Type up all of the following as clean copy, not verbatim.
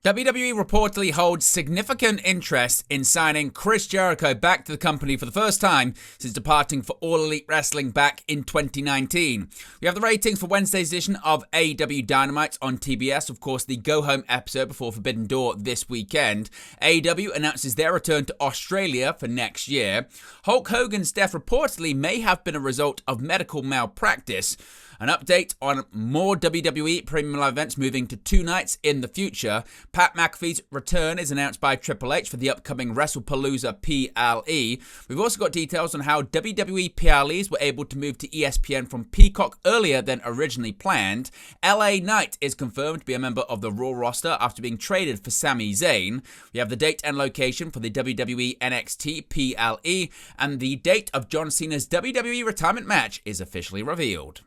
WWE reportedly holds significant interest in signing Chris Jericho back to the company for the first time since departing for All Elite Wrestling back in 2019. We have the ratings for Wednesday's edition of AEW Dynamite on TBS, of course the go-home episode before Forbidden Door this weekend. AEW announces their return to Australia for next year. Hulk Hogan's death reportedly may have been a result of medical malpractice. An update on more WWE Premium Live events moving to 2 nights in the future. Pat McAfee's return is announced by Triple H for the upcoming WrestlePalooza PLE. We've also got details on how WWE PLEs were able to move to ESPN from Peacock earlier than originally planned. LA Knight is confirmed to be a member of the Raw roster after being traded for Sami Zayn. We have the date and location for the WWE NXT PLE, and the date of John Cena's WWE retirement match is officially revealed.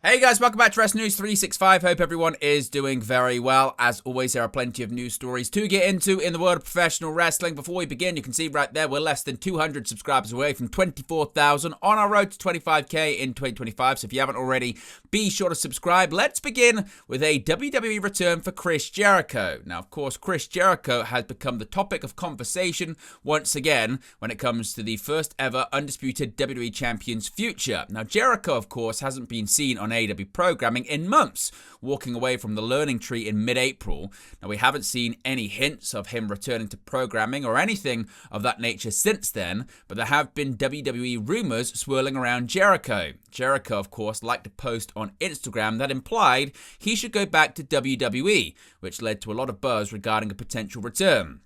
Hey guys, welcome back to Wrestling News 365. Hope everyone is doing very well. As always, there are plenty of news stories to get into in the world of professional wrestling. Before we begin, you can see right there, we're less than 200 subscribers away from 24,000 on our road to 25k in 2025. So if you haven't already, be sure to subscribe. Let's begin with a WWE return for Chris Jericho. Now, of course, Chris Jericho has become the topic of conversation once again when it comes to the first ever undisputed WWE Champion's future. Now, Jericho, of course, hasn't been seen on AEW programming in months, walking away from the learning tree in mid-April. Now, we haven't seen any hints of him returning to programming or anything of that nature since then, but there have been WWE rumors swirling around Jericho. Jericho, of course, liked to post on Instagram that implied he should go back to WWE, which led to a lot of buzz regarding a potential return.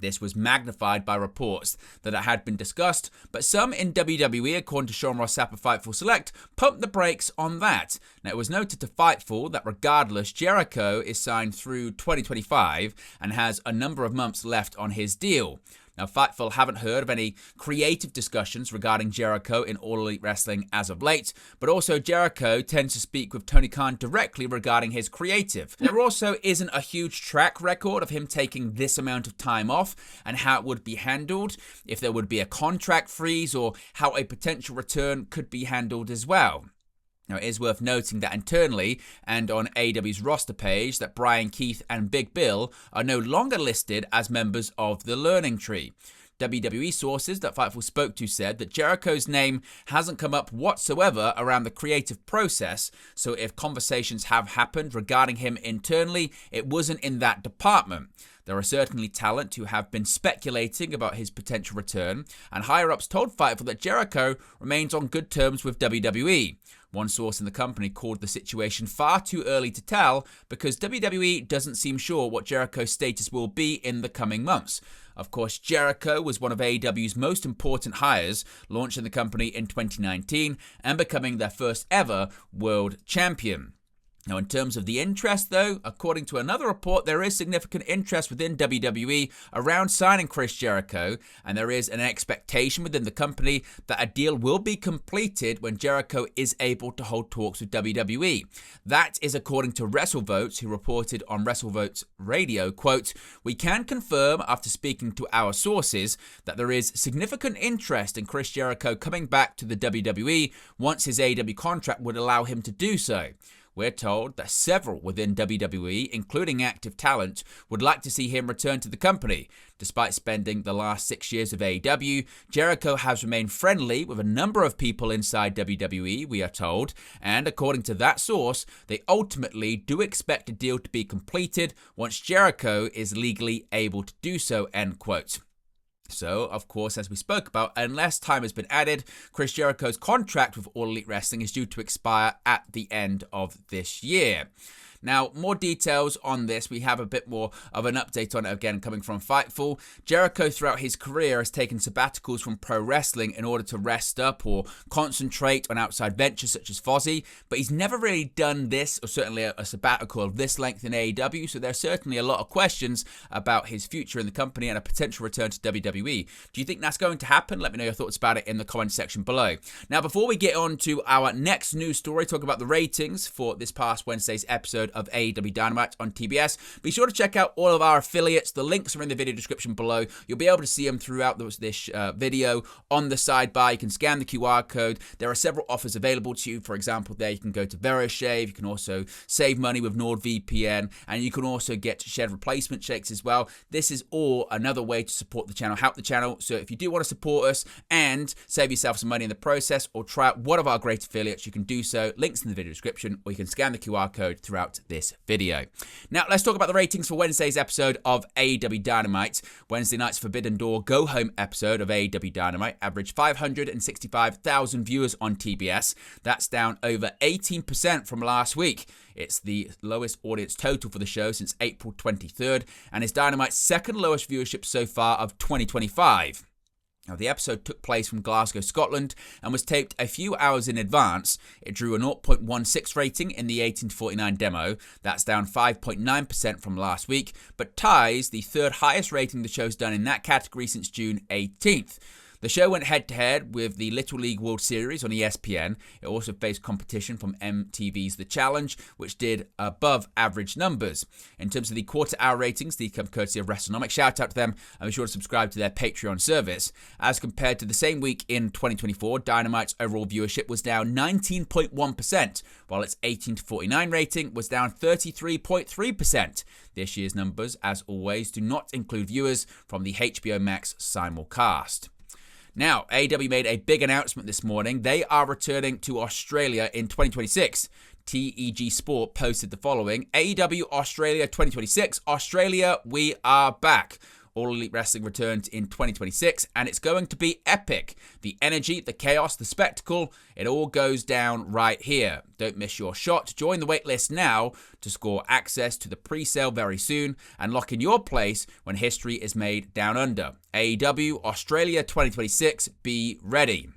This was magnified by reports that it had been discussed, but some in WWE, according to Sean Ross Sapp of Fightful Select, pumped the brakes on that. Now, it was noted to Fightful that regardless, Jericho is signed through 2025 and has a number of months left on his deal. Now, Fightful haven't heard of any creative discussions regarding Jericho in All Elite Wrestling as of late, but also Jericho tends to speak with Tony Khan directly regarding his creative. There also isn't a huge track record of him taking this amount of time off and how it would be handled, if there would be a contract freeze, or how a potential return could be handled as well. Now, it is worth noting that internally and on AEW's roster page that Brian Keith and Big Bill are no longer listed as members of the learning tree. WWE sources that Fightful spoke to said that Jericho's name hasn't come up whatsoever around the creative process, so if conversations have happened regarding him internally, it wasn't in that department. There are certainly talent who have been speculating about his potential return, and higher-ups told Fightful that Jericho remains on good terms with WWE. One source in the company called the situation far too early to tell because WWE doesn't seem sure what Jericho's status will be in the coming months. Of course, Jericho was one of AEW's most important hires, launching the company in 2019 and becoming their first ever world champion. Now, in terms of the interest, though, according to another report, there is significant interest within WWE around signing Chris Jericho, and there is an expectation within the company that a deal will be completed when Jericho is able to hold talks with WWE. That is according to WrestleVotes, who reported on WrestleVotes Radio, quote, "We can confirm after speaking to our sources that there is significant interest in Chris Jericho coming back to the WWE once his AEW contract would allow him to do so. We're told that several within WWE, including active talent, would like to see him return to the company. Despite spending the last 6 years of AEW, Jericho has remained friendly with a number of people inside WWE, we are told, and according to that source, they ultimately do expect a deal to be completed once Jericho is legally able to do so," end quote. So, of course, as we spoke about, unless time has been added, Chris Jericho's contract with All Elite Wrestling is due to expire at the end of this year. Now, more details on this. We have a bit more of an update on it again coming from Fightful. Jericho throughout his career has taken sabbaticals from pro wrestling in order to rest up or concentrate on outside ventures such as Fozzy, but he's never really done this, or certainly a sabbatical of this length in AEW, so there's certainly a lot of questions about his future in the company and a potential return to WWE. Do you think that's going to happen? Let me know your thoughts about it in the comment section below. Now, before we get on to our next news story, talk about the ratings for this past Wednesday's episode episode of AEW Dynamite on TBS. Be sure to check out all of our affiliates. The links are in the video description below. You'll be able to see them throughout this video on the sidebar. You can scan the QR code. There are several offers available to you. For example, there you can go to VeroShave. You can also save money with NordVPN, and you can also get shed replacement shakes as well. This is all another way to support the channel, help the channel. So if you do want to support us and save yourself some money in the process, or try out one of our great affiliates, you can do so. Links in the video description, or you can scan the QR code throughout this video. Now, let's talk about the ratings for Wednesday's episode of AEW Dynamite. Wednesday night's Forbidden Door go-home episode of AEW Dynamite averaged 565,000 viewers on TBS. That's down over 18% from last week. It's the lowest audience total for the show since April 23rd, and is Dynamite's second lowest viewership so far of 2025. Now, the episode took place from Glasgow, Scotland, and was taped a few hours in advance. It drew a 0.16 rating in the 18-49 demo. That's down 5.9% from last week, but ties the third highest rating the show's done in that category since June 18th. The show went head-to-head with the Little League World Series on ESPN. It also faced competition from MTV's The Challenge, which did above-average numbers. In terms of the quarter-hour ratings, these come courtesy of WrestleNomics. Shout out to them, and be sure to subscribe to their Patreon service. As compared to the same week in 2024, Dynamite's overall viewership was down 19.1%, while its 18-49 rating was down 33.3%. This year's numbers, as always, do not include viewers from the HBO Max simulcast. Now, AEW made a big announcement this morning. They are returning to Australia in 2026. TEG Sport posted the following: AEW Australia 2026. Australia, we are back. All Elite Wrestling returns in 2026, and it's going to be epic. The energy, the chaos, the spectacle, it all goes down right here. Don't miss your shot. Join the waitlist now to score access to the pre-sale very soon and lock in your place when history is made down under. AEW Australia 2026, be ready.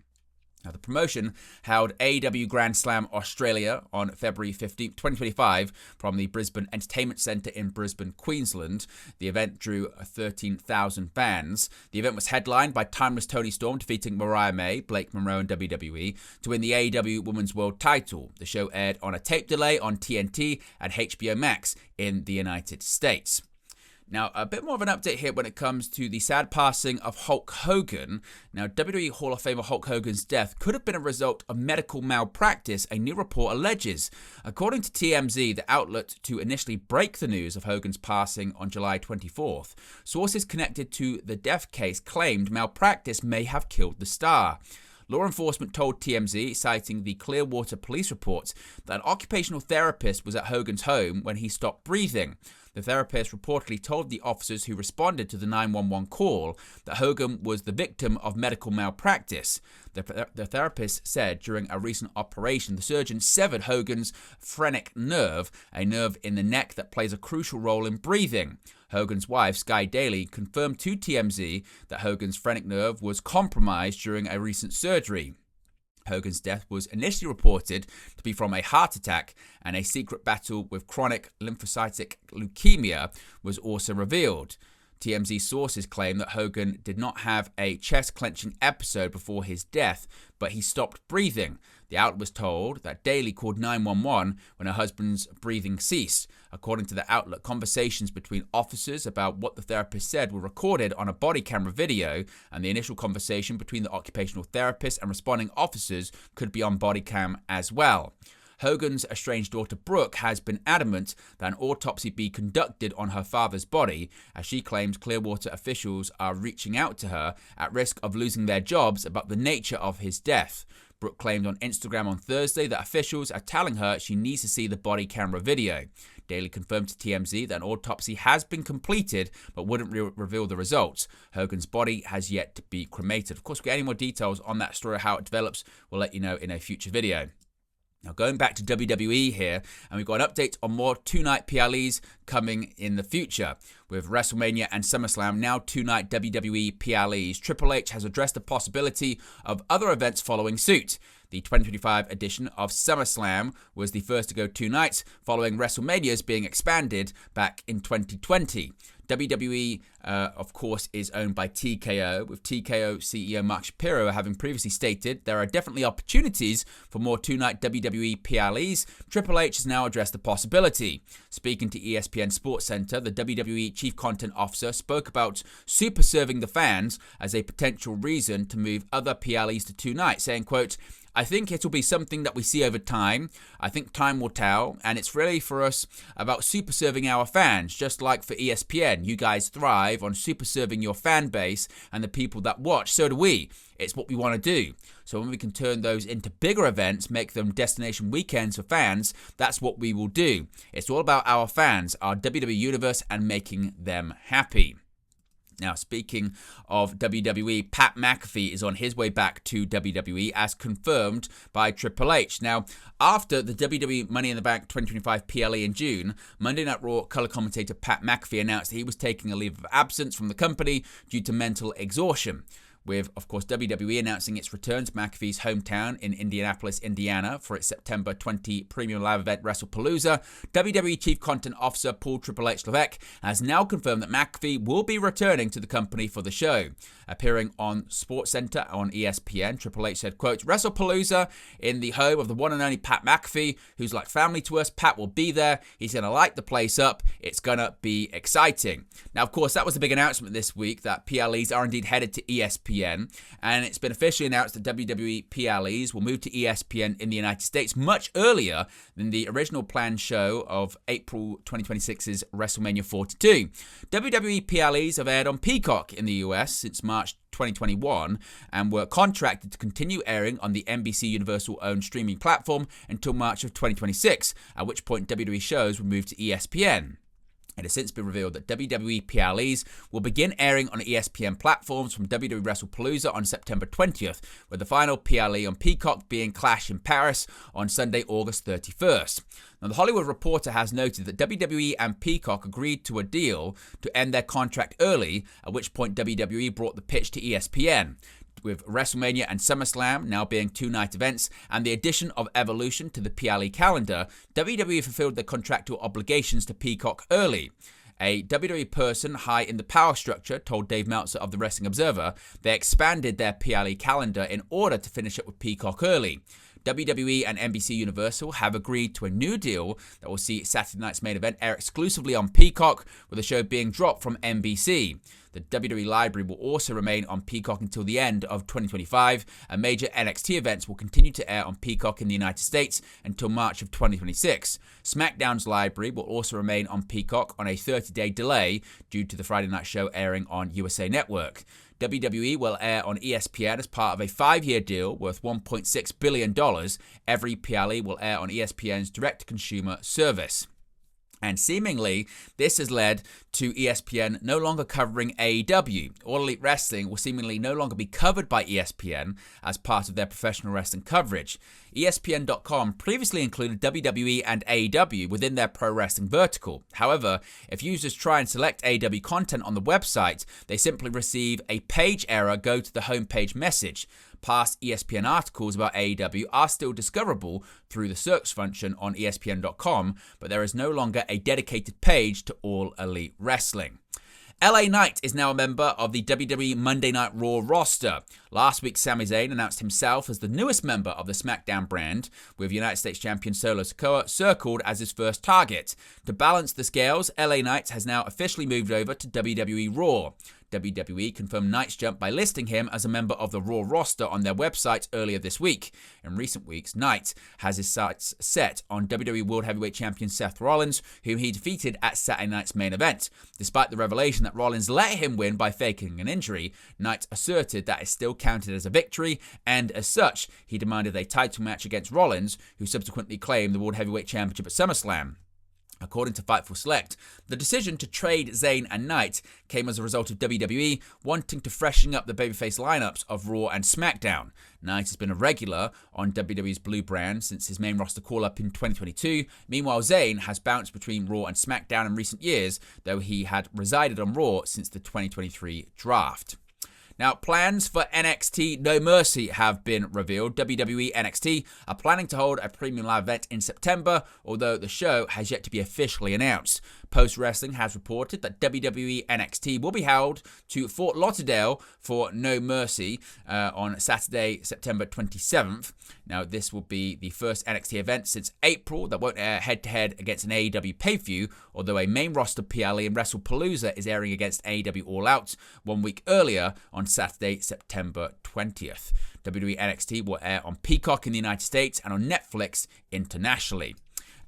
Now, the promotion held AEW Grand Slam Australia on February 15, 2025 from the Brisbane Entertainment Centre in Brisbane, Queensland. The event drew 13,000 fans. The event was headlined by Timeless Toni Storm defeating Mariah May, Blake Monroe and WWE to win the AEW Women's World title. The show aired on a tape delay on TNT and HBO Max in the United States. Now, a bit more of an update here when it comes to the sad passing of Hulk Hogan. Now, WWE Hall of Famer Hulk Hogan's death could have been a result of medical malpractice, a new report alleges. According to TMZ, the outlet to initially break the news of Hogan's passing on July 24th, sources connected to the death case claimed malpractice may have killed the star. Law enforcement told TMZ, citing the Clearwater police reports, that an occupational therapist was at Hogan's home when he stopped breathing. The therapist reportedly told the officers who responded to the 911 call that Hogan was the victim of medical malpractice. The therapist said during a recent operation, the surgeon severed Hogan's phrenic nerve, a nerve in the neck that plays a crucial role in breathing. Hogan's wife, Sky Daly, confirmed to TMZ that Hogan's phrenic nerve was compromised during a recent surgery. Hogan's death was initially reported to be from a heart attack, and a secret battle with chronic lymphocytic leukemia was also revealed. TMZ sources claim that Hogan did not have a chest-clenching episode before his death, but he stopped breathing. The outlet was told that Daly called 911 when her husband's breathing ceased. According to the outlet, conversations between officers about what the therapist said were recorded on a body camera video, and the initial conversation between the occupational therapist and responding officers could be on body cam as well. Hogan's estranged daughter Brooke has been adamant that an autopsy be conducted on her father's body, as she claims Clearwater officials are reaching out to her at risk of losing their jobs about the nature of his death. Brooke claimed on Instagram on Thursday that officials are telling her she needs to see the body camera video. Daly confirmed to TMZ that an autopsy has been completed but wouldn't reveal the results. Hogan's body has yet to be cremated. Of course, if we get any more details on that story, how it develops, we'll let you know in a future video. Now, going back to WWE here, and we've got an update on more two-night PLEs coming in the future. With WrestleMania and SummerSlam now two-night WWE PLEs, Triple H has addressed the possibility of other events following suit. The 2025 edition of SummerSlam was the first to go 2 nights, following WrestleMania's being expanded back in 2020. WWE, of course, is owned by TKO, with TKO CEO Mark Shapiro having previously stated there are definitely opportunities for more 2-night WWE PLEs. Triple H has now addressed the possibility. Speaking to ESPN SportsCenter, the WWE Chief Content Officer spoke about super serving the fans as a potential reason to move other PLEs to 2 nights, saying, quote, I think it will be something that we see over time. I think time will tell, and it's really for us about super serving our fans, just like for ESPN. You guys thrive on super serving your fan base and the people that watch. So do we. It's what we want to do. So when we can turn those into bigger events, make them destination weekends for fans, that's what we will do. It's all about our fans, our WWE Universe, and making them happy. Now, speaking of WWE, Pat McAfee is on his way back to WWE as confirmed by Triple H. Now, after the WWE Money in the Bank 2025 PLE in June, Monday Night Raw color commentator Pat McAfee announced that he was taking a leave of absence from the company due to mental exhaustion. With, of course, WWE announcing its return to McAfee's hometown in Indianapolis, Indiana for its September 20 premium live event WrestlePalooza, WWE Chief Content Officer Paul Triple H Levesque has now confirmed that McAfee will be returning to the company for the show. Appearing on SportsCenter on ESPN, Triple H said, quote, WrestlePalooza in the home of the one and only Pat McAfee, who's like family to us. Pat will be there. He's going to light the place up. It's going to be exciting. Now, of course, that was the big announcement this week that PLEs are indeed headed to ESPN, and it's been officially announced that WWE PLEs will move to ESPN in the United States much earlier than the original planned show of April 2026's WrestleMania 42. WWE PLEs have aired on Peacock in the US since March 2021 and were contracted to continue airing on the NBC Universal-owned streaming platform until March of 2026, at which point WWE shows would move to ESPN. It has since been revealed that WWE PLEs will begin airing on ESPN platforms from WWE WrestlePalooza on September 20th, with the final PLE on Peacock being Clash in Paris on Sunday, August 31st. Now, The Hollywood Reporter has noted that WWE and Peacock agreed to a deal to end their contract early, at which point WWE brought the pitch to ESPN. With WrestleMania and SummerSlam now being 2-night events and the addition of Evolution to the PLE calendar, WWE fulfilled their contractual obligations to Peacock early. A WWE person high in the power structure told Dave Meltzer of the Wrestling Observer they expanded their PLE calendar in order to finish up with Peacock early. WWE and NBC Universal have agreed to a new deal that will see Saturday night's main event air exclusively on Peacock, with the show being dropped from NBC. The WWE library will also remain on Peacock until the end of 2025, and major NXT events will continue to air on Peacock in the United States until March of 2026. SmackDown's library will also remain on Peacock on a 30-day delay due to the Friday night show airing on USA Network. WWE will air on ESPN as part of a 5-year deal worth $1.6 billion. Every PLE will air on ESPN's direct-to-consumer service. And seemingly, this has led to ESPN no longer covering AEW. All Elite Wrestling will seemingly no longer be covered by ESPN as part of their professional wrestling coverage. ESPN.com previously included WWE and AEW within their pro wrestling vertical. However, if users try and select AEW content on the website, they simply receive a page error go to the homepage message. Past ESPN articles about AEW are still discoverable through the search function on ESPN.com, but there is no longer a dedicated page to All Elite Wrestling. LA Knight is now a member of the WWE Monday Night Raw roster. Last week, Sami Zayn announced himself as the newest member of the SmackDown brand, with United States champion Solo Sikoa circled as his first target. To balance the scales, LA Knight has now officially moved over to WWE Raw. WWE confirmed Knight's jump by listing him as a member of the Raw roster on their website earlier this week. In recent weeks, Knight has his sights set on WWE World Heavyweight Champion Seth Rollins, whom he defeated at Saturday night's main event. Despite the revelation that Rollins let him win by faking an injury, Knight asserted that it still counted as a victory, and as such, he demanded a title match against Rollins, who subsequently claimed the World Heavyweight Championship at SummerSlam. According to Fightful Select, the decision to trade Zayn and Knight came as a result of WWE wanting to freshen up the babyface lineups of Raw and SmackDown. Knight has been a regular on WWE's Blue brand since his main roster call-up in 2022. Meanwhile, Zayn has bounced between Raw and SmackDown in recent years, though he had resided on Raw since the 2023 draft. Now, plans for NXT No Mercy have been revealed. WWE NXT are planning to hold a premium live event in September, although the show has yet to be officially announced. Post Wrestling has reported that WWE NXT will be held to Fort Lauderdale for No Mercy on Saturday, September 27th. Now, this will be the first NXT event since April that won't air head-to-head against an AEW pay-per-view, although a main roster PLE in WrestlePalooza is airing against AEW All Out 1 week earlier on Saturday, September 20th. WWE NXT will air on Peacock in the United States and on Netflix internationally.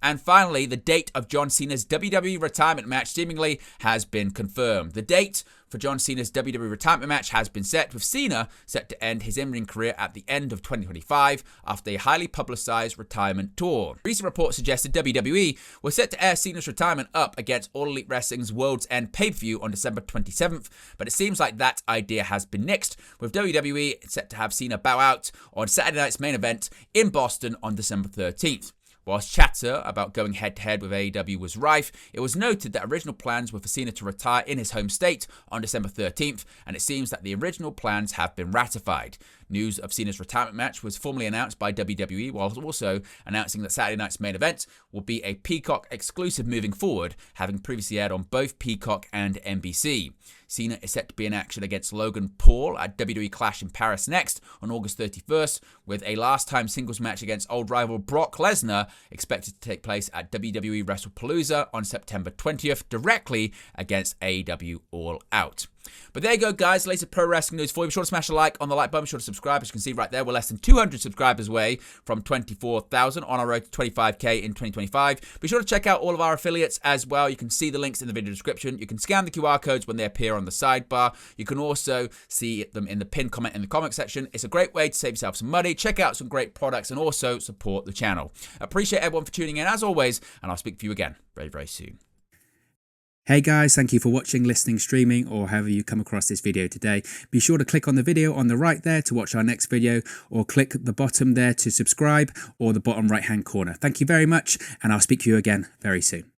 And finally, the date of John Cena's WWE retirement match seemingly has been confirmed. The date for John Cena's WWE retirement match has been set, with Cena set to end his in-ring career at the end of 2025 after a highly publicized retirement tour. Recent reports suggested WWE was set to air Cena's retirement up against All Elite Wrestling's World's End pay-per-view on December 27th, but it seems like that idea has been nixed, with WWE set to have Cena bow out on Saturday night's main event in Boston on December 13th. Whilst chatter about going head-to-head with AEW was rife, it was noted that original plans were for Cena to retire in his home state on December 13th, and it seems that the original plans have been ratified. News of Cena's retirement match was formally announced by WWE, while also announcing that Saturday night's main event will be a Peacock exclusive moving forward, having previously aired on both Peacock and NBC. Cena is set to be in action against Logan Paul at WWE Clash in Paris next on August 31st, with a last-time singles match against old rival Brock Lesnar expected to take place at WWE WrestlePalooza on September 20th, directly against AEW All Out. But there you go, guys. Latest pro wrestling news for you. Be sure to smash a like on the like button. Be sure to subscribe. As you can see right there, we're less than 200 subscribers away from 24,000 on our road to 25k in 2025. Be sure to check out all of our affiliates as well. You can see the links in the video description. You can scan the QR codes when they appear on the sidebar. You can also see them in the pinned comment in the comment section. It's a great way to save yourself some money, check out some great products, and also support the channel. Appreciate everyone for tuning in as always, and I'll speak to you again very, very soon. Hey guys, thank you for watching, listening, streaming, or however you come across this video today. Be sure to click on the video on the right there to watch our next video, or click the bottom there to subscribe, or the bottom right hand corner. Thank you very much, and I'll speak to you again very soon.